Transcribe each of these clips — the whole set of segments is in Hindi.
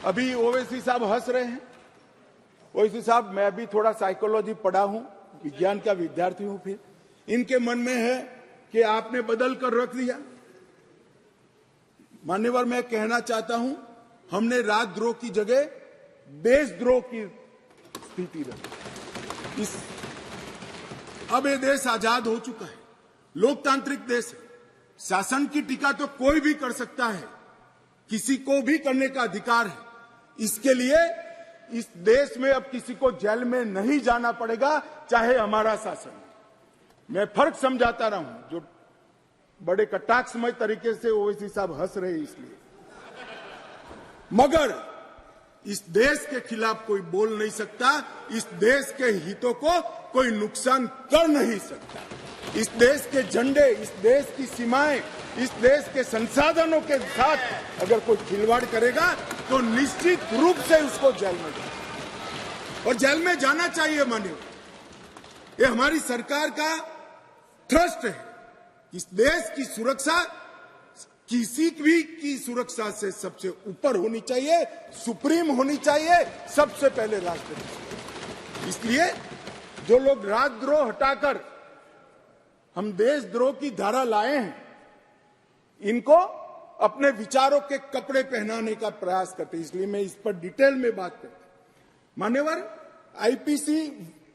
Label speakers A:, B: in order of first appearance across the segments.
A: अभी ओवैसी साहब हंस रहे हैं। ओवैसी साहब, मैं भी थोड़ा साइकोलॉजी पढ़ा हूं, विज्ञान का विद्यार्थी हूं। फिर इनके मन में है कि आपने बदल कर रख दिया। मान्यवर, मैं कहना चाहता हूं, हमने राजद्रोह की जगह देशद्रोह की स्थिति रखी। अब ये देश आजाद हो चुका है, लोकतांत्रिक देश है। शासन की टीका तो कोई भी कर सकता है, किसी को भी करने का अधिकार है। इसके लिए इस देश में अब किसी को जेल में नहीं जाना पड़ेगा, चाहे हमारा शासन है। मैं फर्क समझाता रहा हूं, जो बड़े कटाक्षमय तरीके से ओवैसी साहब हंस रहे हैं इसलिए। मगर इस देश के खिलाफ कोई बोल नहीं सकता, इस देश के हितों को कोई नुकसान कर नहीं सकता। इस देश के झंडे, इस देश की सीमाएं, इस देश के संसाधनों के साथ अगर कोई खिलवाड़ करेगा तो निश्चित रूप से उसको जेल में जाना, और जेल में जाना चाहिए। मानिए, ये हमारी सरकार का ट्रस्ट है। इस देश की सुरक्षा किसी भी की सुरक्षा से सबसे ऊपर होनी चाहिए, सुप्रीम होनी चाहिए, सबसे पहले राष्ट्रपति। इसलिए जो लोग राजद्रोह हटाकर हम देशद्रोह की धारा लाए हैं, इनको अपने विचारों के कपड़े पहनाने का प्रयास करते हैं। इसलिए मैं इस पर डिटेल में बात करता हूं। मान्यवर, आईपीसी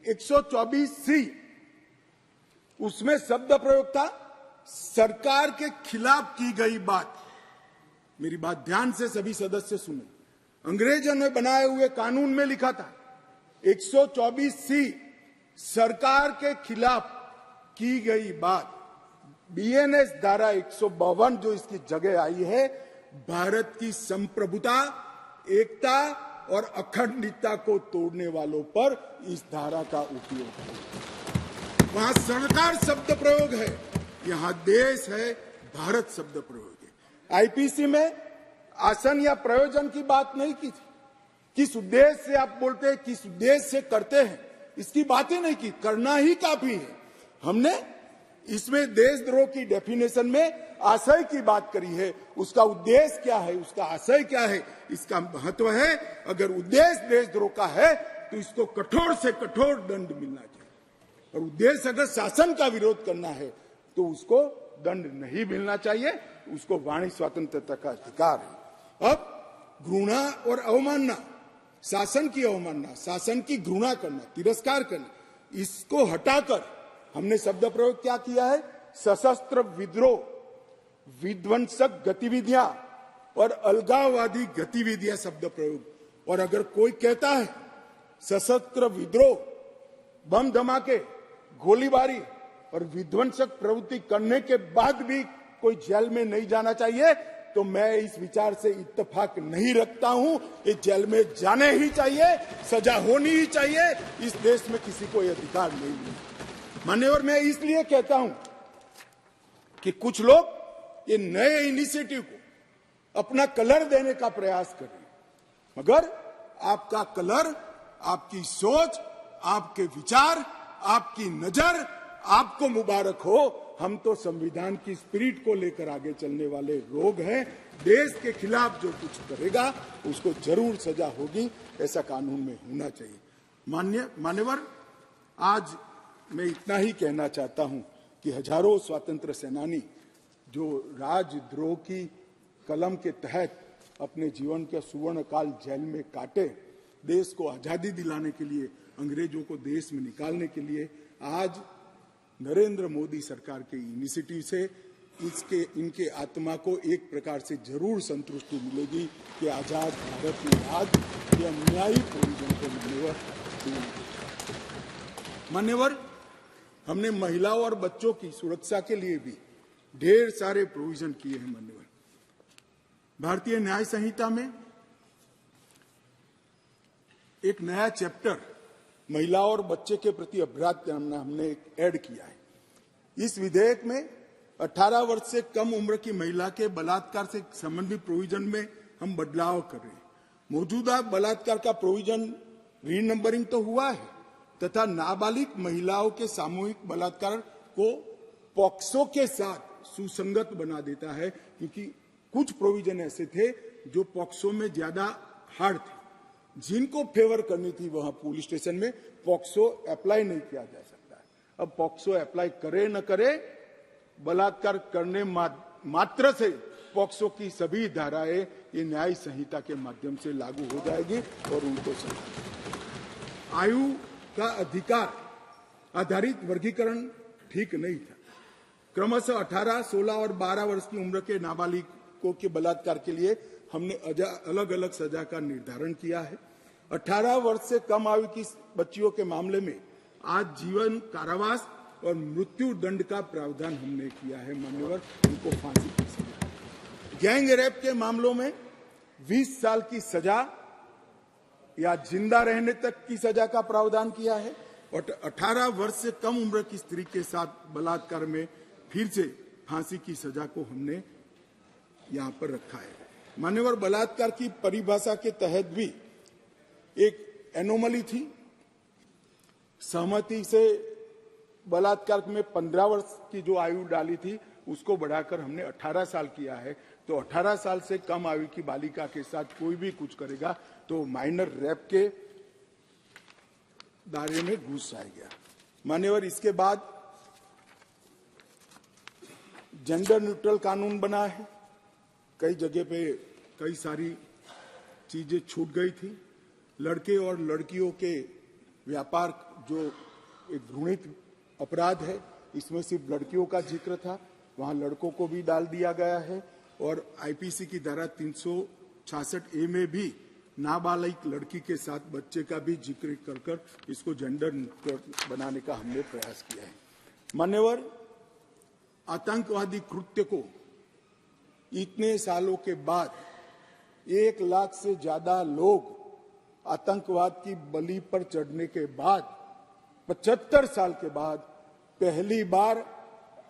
A: 124C, उसमें शब्द प्रयोग था सरकार के खिलाफ की गई बात। मेरी बात ध्यान से सभी सदस्य सुने। अंग्रेजों ने बनाए हुए कानून में लिखा था 124C, सरकार के खिलाफ की गई बात। बीएनएस धारा 152 जो इसकी जगह आई है, भारत की संप्रभुता, एकता और अखंडता को तोड़ने वालों पर इस धारा का उपयोग है। वहां सरकार शब्द प्रयोग है, यहां देश है, भारत शब्द प्रयोग है। आईपीसी में आसन या प्रयोजन की बात नहीं की थी। किस उद्देश्य से आप बोलते हैं, किस उद्देश्य से करते हैं, इसकी बात ही नहीं की। करना ही काफी है। हमने इसमें देशद्रोह की डेफिनेशन में आशय की बात करी है। उसका उद्देश्य क्या है, उसका आशय क्या है, इसका महत्व है। अगर उद्देश्य देशद्रोह का है तो इसको कठोर से कठोर दंड मिलना चाहिए, और उद्देश्य अगर शासन का विरोध करना है तो उसको दंड नहीं मिलना चाहिए। उसको वाणी स्वतंत्रता का अधिकार है। अब घृणा और अवमानना, शासन की अवमानना, शासन की घृणा करना, तिरस्कार करना, इसको हटाकर हमने शब्द प्रयोग क्या किया है, सशस्त्र विद्रोह, विध्वंसक गतिविधियां और अलगाववादी गतिविधियां शब्द प्रयोग। और अगर कोई कहता है सशस्त्र विद्रोह, बम धमाके, गोलीबारी और विध्वंसक प्रवृत्ति करने के बाद भी कोई जेल में नहीं जाना चाहिए, तो मैं इस विचार से इत्तेफाक नहीं रखता हूं। ये जेल में जाने ही चाहिए, सजा होनी ही चाहिए। इस देश में किसी को यह अधिकार नहीं है। मान्यवर, मैं इसलिए कहता हूं कि कुछ लोग ये नए इनिशिएटिव को अपना कलर देने का प्रयास कर रहे हैं, मगर आपका कलर, आपकी सोच, आपके विचार, आपकी नजर आपको मुबारक हो। हम तो संविधान की स्पिरिट को लेकर आगे चलने वाले लोग हैं। देश के खिलाफ जो कुछ करेगा उसको जरूर सजा होगी, ऐसा कानून में होना चाहिए। मान्यवर, आज मैं इतना ही कहना चाहता हूं कि हजारों स्वतंत्र सेनानी जो राजद्रोह की कलम के तहत अपने जीवन के सुवर्ण काल जेल में काटे, देश को आजादी दिलाने के लिए, अंग्रेजों को देश में निकालने के लिए, आज नरेंद्र मोदी सरकार के इनिशिएटिव से इनके आत्मा को एक प्रकार से जरूर संतुष्टि मिलेगी कि आजाद भारत में आज ये अन्यायी प्रोविजन को मान्यवर, हमने महिलाओं और बच्चों की सुरक्षा के लिए भी ढेर सारे प्रोविजन किए हैं। मान्यवर, भारतीय न्याय संहिता में एक नया चैप्टर महिलाओं और बच्चे के प्रति अपराध करना हमने ऐड किया है। इस विधेयक में 18 वर्ष से कम उम्र की महिला के बलात्कार से संबंधित प्रोविजन में हम बदलाव कर रहे हैं। मौजूदा बलात्कार का प्रोविजन रीनंबरिंग तो हुआ है, तथा नाबालिग महिलाओं के सामूहिक बलात्कार को पॉक्सो के साथ सुसंगत बना देता है, क्योंकि कुछ प्रोविजन ऐसे थे जो पॉक्सो में ज्यादा हार्ड थी। जिनको फेवर करनी थी वहां पुलिस स्टेशन में पॉक्सो अप्लाई नहीं किया जा सकता है। अब पॉक्सो अप्लाई करे न करे, बलात्कार करने मात्र से पॉक्सो की सभी धाराएं ये न्याय संहिता के माध्यम से लागू हो जाएगी और उनको सजा। आयु का अधिकार आधारित वर्गीकरण ठीक नहीं था। क्रमशः 18, 16 और 12 वर्ष की उम्र के नाबालिगों के बलात्कार के लिए हमने अलग अलग सजा का निर्धारण किया है। 18 वर्ष से कम आयु की बच्चियों के मामले में आज जीवन कारावास और मृत्यु दंड का प्रावधान हमने किया है। मान्यवर, उनको फांसी की सजा। गैंग रेप के मामलों में 20 साल की सजा या जिंदा रहने तक की सजा का प्रावधान किया है और 18 वर्ष से कम उम्र की स्त्री के साथ बलात्कार में फिर से फांसी की सजा को हमने यहां पर रखा है। मान्यवर, बलात्कार की परिभाषा के तहत भी एक एनोमली थी। सहमति से बलात्कार में 15 वर्ष की जो आयु डाली थी उसको बढ़ाकर हमने 18 साल किया है। तो 18 साल से कम आयु की बालिका के साथ कोई भी कुछ करेगा तो माइनर रेप के दायरे में घुस जाएगा। मान्यवर, इसके बाद जेंडर न्यूट्रल कानून बना है। कई जगह पे कई सारी चीजें छूट गई थी। लड़के और लड़कियों के व्यापार जो एक घृणित अपराध है, इसमें सिर्फ लड़कियों का जिक्र था, वहां लड़कों को भी डाल दिया गया है। और आईपीसी की धारा 366A में भी नाबालिग लड़की के साथ बच्चे का भी जिक्र कर इसको जेंडर न्यूट्रल बनाने का हमने प्रयास किया है। मान्यवर, आतंकवादी कृत्य को इतने सालों के बाद 1 लाख से ज्यादा लोग आतंकवाद की बलि पर चढ़ने के बाद 75 साल के बाद पहली बार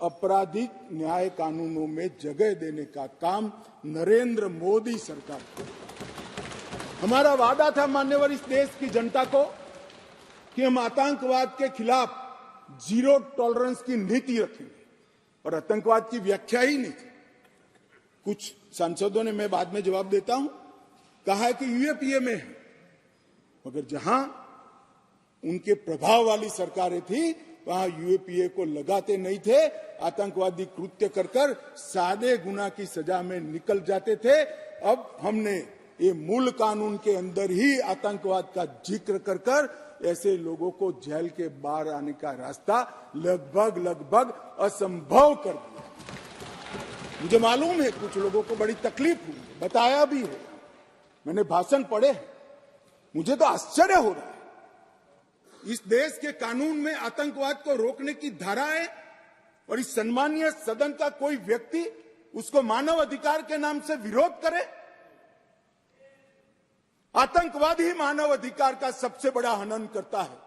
A: आपराधिक न्याय कानूनों में जगह देने का काम नरेंद्र मोदी सरकार को। हमारा वादा था मान्यवर इस देश की जनता को कि हम आतंकवाद के खिलाफ जीरो टॉलरेंस की नीति रखेंगे और आतंकवाद की व्याख्या ही नहीं थी। कुछ सांसदों ने, मैं बाद में जवाब देता हूं, कहा है कि यूएपीए में है, मगर जहां उनके प्रभाव वाली सरकारें थी वहां यूएपीए को लगाते नहीं थे। आतंकवादी कृत्य कर सादे गुना की सजा में निकल जाते थे। अब हमने ये मूल कानून के अंदर ही आतंकवाद का जिक्र कर ऐसे लोगों को जेल के बाहर आने का रास्ता लगभग असंभव कर दिया। मुझे मालूम है कुछ लोगों को बड़ी तकलीफ हुई, बताया भी है, मैंने भाषण पढ़े हैं, मुझे तो आश्चर्य हो रहा है। इस देश के कानून में आतंकवाद को रोकने की धारा है और इस सम्मानीय सदन का कोई व्यक्ति उसको मानव अधिकार के नाम से विरोध करे। आतंकवाद ही मानव अधिकार का सबसे बड़ा हनन करता है।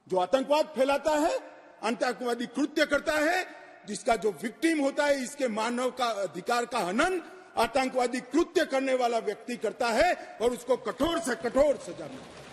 A: जो आतंकवाद फैलाता है, आतंकवादी कृत्य करता है, जिसका जो विक्टिम होता है, इसके मानव का अधिकार का हनन आतंकवादी कृत्य करने वाला व्यक्ति करता है और उसको कठोर से कठोर सजा मिलती है।